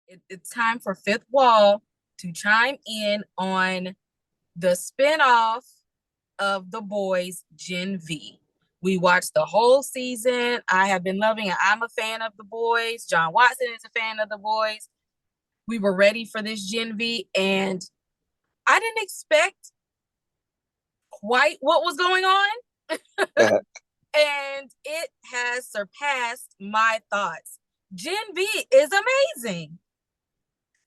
It's time for Fifth Wall to chime in on the spinoff of The Boys, Gen V. We watched the whole season. I have been loving it. I'm a fan of The Boys. John Watson is a fan of The Boys. We were ready for this Gen V, and I didn't expect quite what was going on. And it has surpassed my thoughts. Gen V is amazing.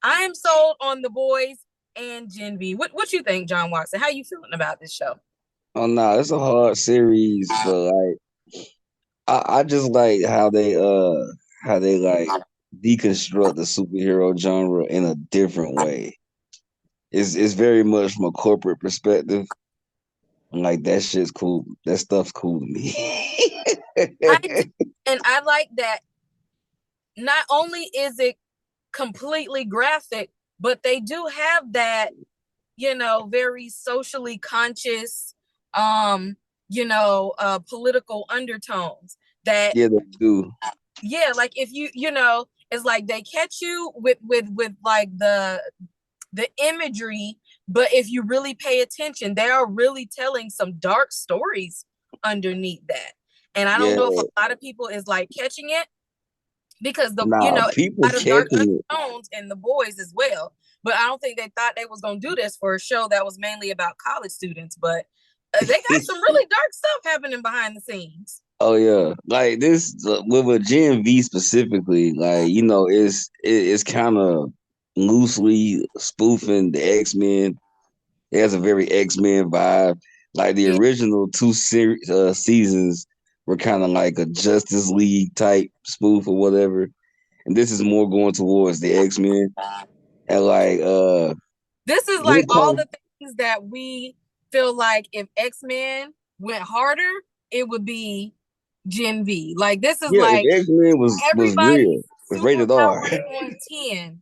I am sold on The Boys and Gen V. What you think, John Watson? How you feeling about this show? Oh no, it's a hard series for like I just like how they like deconstruct the superhero genre in a different way. It's very much from a corporate perspective. And like that shit's cool. That stuff's cool to me. I do, and I like that. Not only is it completely graphic, but they do have that, very socially conscious, political undertones that, Yeah, they do. yeah, like if it's like they catch you with like the imagery, but if you really pay attention, they are really telling some dark stories underneath that. And I don't Yeah. know if a lot of people is like catching it because Nah, a people lot of dark catching it. undertones in The Boys as well. But I don't think they thought they was gonna do this for a show that was mainly about college students. But they got some really dark stuff happening behind the scenes. Oh yeah, like this with a Gen V specifically, like it's kind of loosely spoofing the X-Men. It has a very X-Men vibe. Like the Yeah, original seasons were kind of like a Justice League type spoof or whatever, and this is more going towards the X-Men. And like this is when like it all comes, the things that we feel like if X-Men went harder, it would be Gen V. Like this is yeah, if like X-Men was real, everybody's was rated R. superpowers on 10.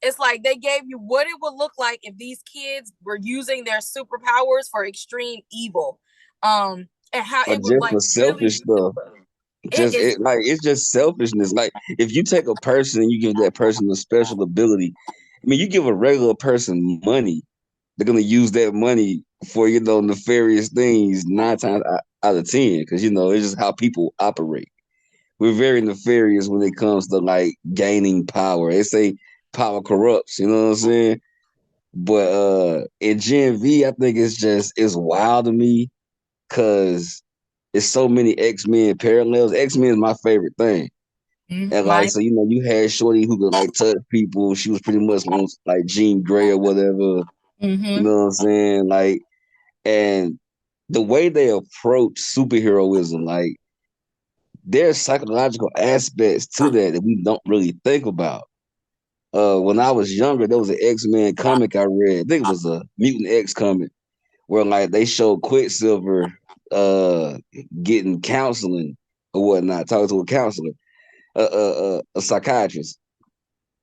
It's like they gave you what it would look like if these kids were using their superpowers for extreme evil. And how Or it would just like for really selfish stuff. it is It's just selfishness. Like if you take a person and you give that person a special ability, I mean, you give a regular person money, they're gonna use that money for nefarious things 9 times out of 10 because it's just how people operate. We're very nefarious when it comes to like gaining power. They say power corrupts. You know what I'm saying? But in Gen V, I think it's wild to me because it's so many X-Men parallels. X-Men is my favorite thing. And like, mine. so you had Shorty who could like touch people. She was pretty much on like Jean Grey or whatever. You Mm-hmm. know what I'm saying? Like, and the way they approach superheroism, like there's psychological aspects to that we don't really think about. When I was younger, there was an X-Men comic I read. I think it was a Mutant X comic where like they showed Quicksilver uh getting counseling or whatnot, talking to a counselor, a psychiatrist,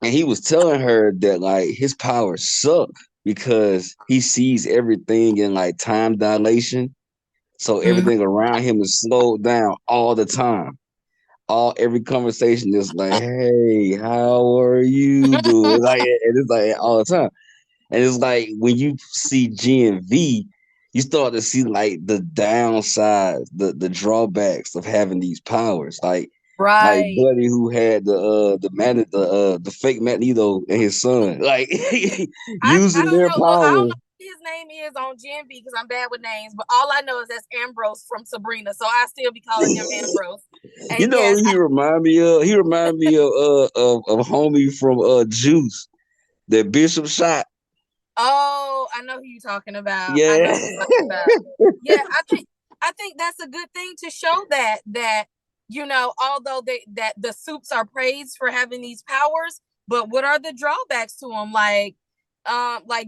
and he was telling her that like his powers suck because he sees everything in like time dilation, so Mm-hmm. everything around him is slowed down all the time. Every conversation is like, "Hey, how are you doing?" Like, and it's like all the time. And it's like when you see Gen V, you start to see like the downsides, the drawbacks of having these powers. Like Right. Buddy who had the fake Magneto and his son, like I using don't their know. Look, I don't know power. what his name is on Gen B because I'm bad with names, but all I know is that's Ambrose from Sabrina, so I still be calling him Ambrose. You And know yes, who he remind me of? He remind me of homie from Juice, that Bishop shot. oh, I know who you're talking about. I know Yeah. who you're talking about. Yeah, I think that's a good thing to show that although that the soups are praised for having these powers, but what are the drawbacks to them? Like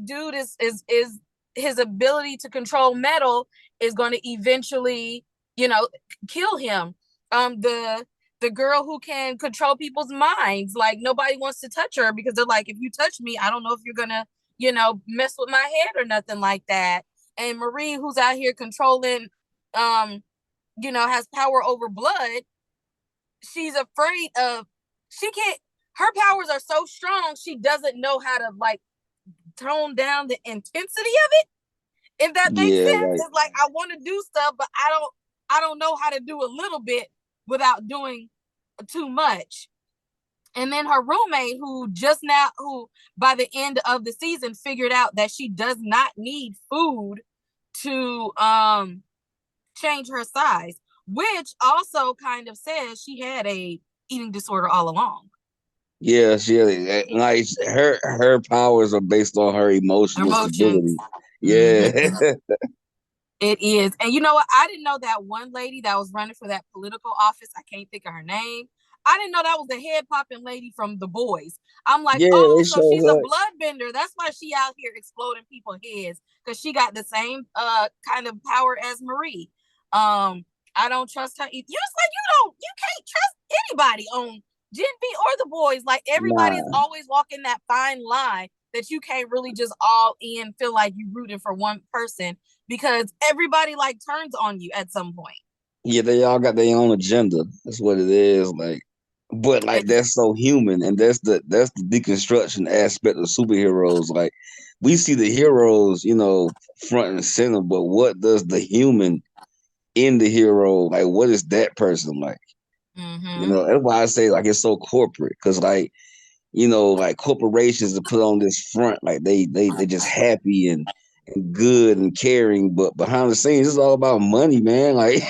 dude is his ability to control metal is going to eventually, you know, kill him. The girl who can control people's minds, like nobody wants to touch her because they're like, if you touch me, I don't know if you're gonna, mess with my head or nothing like that. And Marie, who's out here controlling, um, has power over blood. She's afraid of. She can't. her powers are so strong, she doesn't know how to like tone down the intensity of it. If that makes Yeah, sense, it's like I want to do stuff, but I don't know how to do a little bit without doing too much. And then her roommate, who by the end of the season figured out that she does not need food to change her size, which also kind of says she had a eating disorder all along. yeah, like her powers are based on her emotional Emotions. stability. Yeah. Mm-hmm. It is. And you know what? I didn't know that one lady that was running for that political office. I can't think of her name. I didn't know that was the head popping lady from The Boys. I'm like, Yeah, oh, they so show she's a her. bloodbender. That's why she out here exploding people's heads because she got the same kind of power as Marie. I don't trust her. Just like you can't trust anybody on Gen V or The Boys. Like everybody is Nah. always walking that fine line that you can't really just all in feel like you rooting for one person because everybody like turns on you at some point. Yeah, they all got their own agenda. That's what it is. Like, but like that's so human, and that's the deconstruction aspect of superheroes. Like, we see the heroes, front and center, but what does the human in the hero like? What is that person like? Mm-hmm. That's why I say like it's so corporate, because like corporations are put on this front, like they just happy and good and caring, but behind the scenes it's all about money, man. Like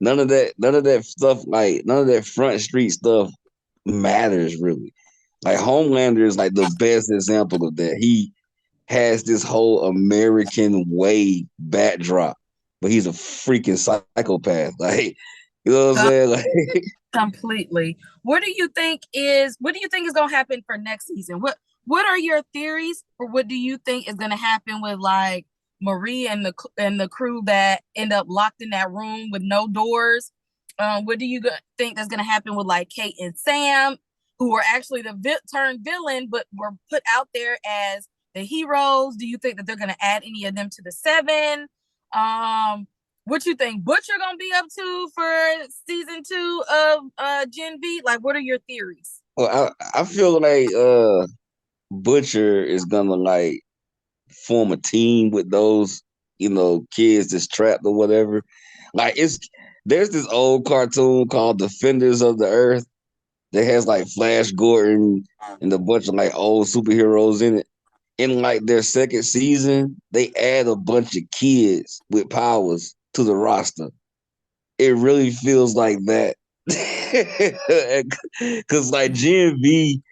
none of that stuff, like none of that front street stuff matters really. Like Homelander is like the best example of that. He has this whole American way backdrop, but he's a freaking psychopath. Like, you know what I'm saying? Like, Completely. What do you think is going to happen for next season? What are your theories for what do you think is going to happen with like Marie and the crew that end up locked in that room with no doors? What do you think that's going to happen with like Kate and Sam, who were actually the turned villain, but were put out there as the heroes? Do you think that they're going to add any of them to the seven? What you think Butcher gonna be up to for season 2 of Gen V? Like, what are your theories? well, I feel like Butcher is gonna like form a team with those, kids that's trapped or whatever. Like there's this old cartoon called Defenders of the Earth that has like Flash Gordon and a bunch of like old superheroes in it. In like their second season, they add a bunch of kids with powers to the roster. It really feels like that. Cause like Gen V,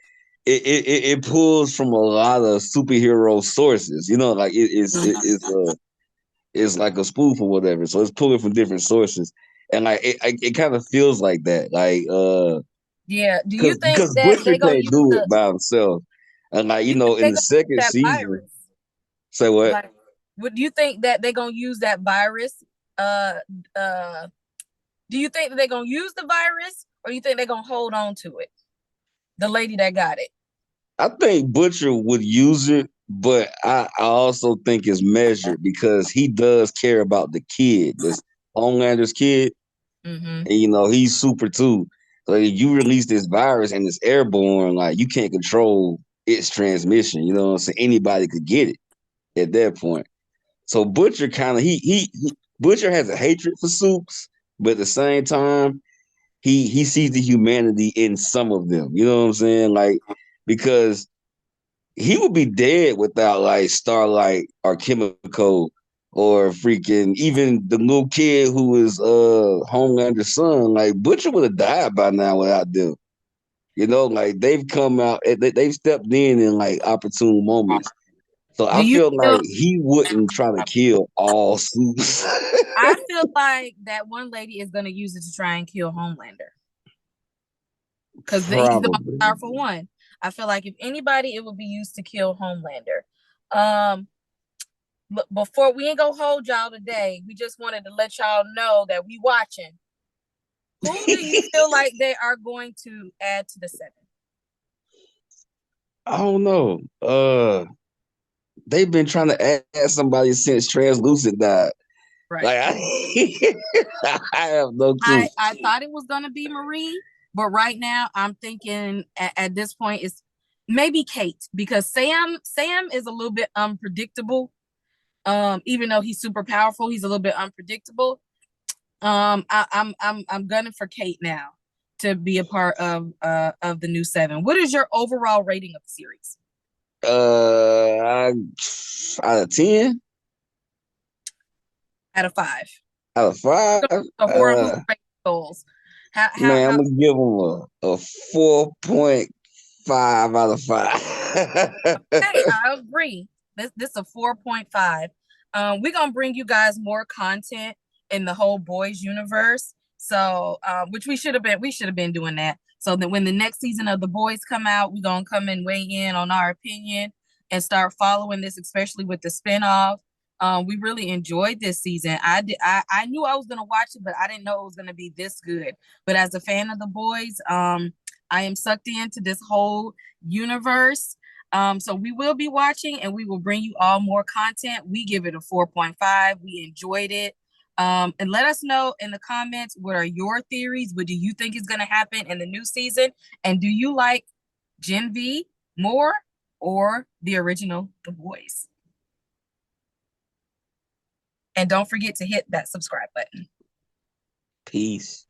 it pulls from a lot of superhero sources. Like it's like a spoof or whatever. So it's pulling from different sources, and like it kind of feels like that. Like Yeah. Do you think because that Butcher they gonna can't use do it the? by himself, and like You think in they the gonna use second that season, virus? say what? Like, would you think that they gonna use that virus? Uh, uh. Do you think that they gonna use the virus, or you think they gonna hold on to it? The lady that got it. I think Butcher would use it, but I also think it's measured because he does care about the kid, this Homelander's kid, Mm-hmm. and he's super too. So if you release this virus and it's airborne, like you can't control its transmission. You know what I'm saying? Anybody could get it at that point. So Butcher kind of he Butcher has a hatred for Soups, but at the same time, he sees the humanity in some of them. You know what I'm saying? Like because he would be dead without like Starlight or Chemical or freaking even the little kid who is Homelander's son. Like Butcher would have died by now without them. Like they've come out, they've stepped in like opportune moments. So Do I you feel feel? like he wouldn't try to kill all Soups. I feel like that one lady is gonna use it to try and kill Homelander because he's the most Probably. powerful one. I feel like if anybody, it would be used to kill Homelander. Um, but before we ain't gonna hold y'all today, we just wanted to let y'all know that we watching. Who do you feel like they are going to add to the seven? I don't know. They've been trying to add somebody since Translucent died. Right. Like I, I have no clue. I thought it was gonna be Marie, But right now, I'm thinking at this point it's maybe Kate because Sam is a little bit unpredictable. Even though he's super powerful, he's a little bit unpredictable. I'm gunning for Kate now to be a part of the new seven. What is your overall rating of the series? I, out of 10, Out of five. out of five, The horror movie goals. man, I'm How gonna give them a 4.5 out of 5. okay, I agree. This is a 4.5. We're gonna bring you guys more content in the whole boys universe. So which we should have been doing that. So that when the next season of the boys come out, we're gonna come and weigh in on our opinion and start following this, especially with the spinoff. We really enjoyed this season. I knew I was gonna watch it, but I didn't know it was gonna be this good. But as a fan of the boys, I am sucked into this whole universe. So we will be watching and we will bring you all more content. We give it a 4.5. We enjoyed it. And let us know in the comments what are your theories? What do you think is going to happen in the new season? And do you like Gen V more or the original The Boys? And don't forget to hit that subscribe button. Peace.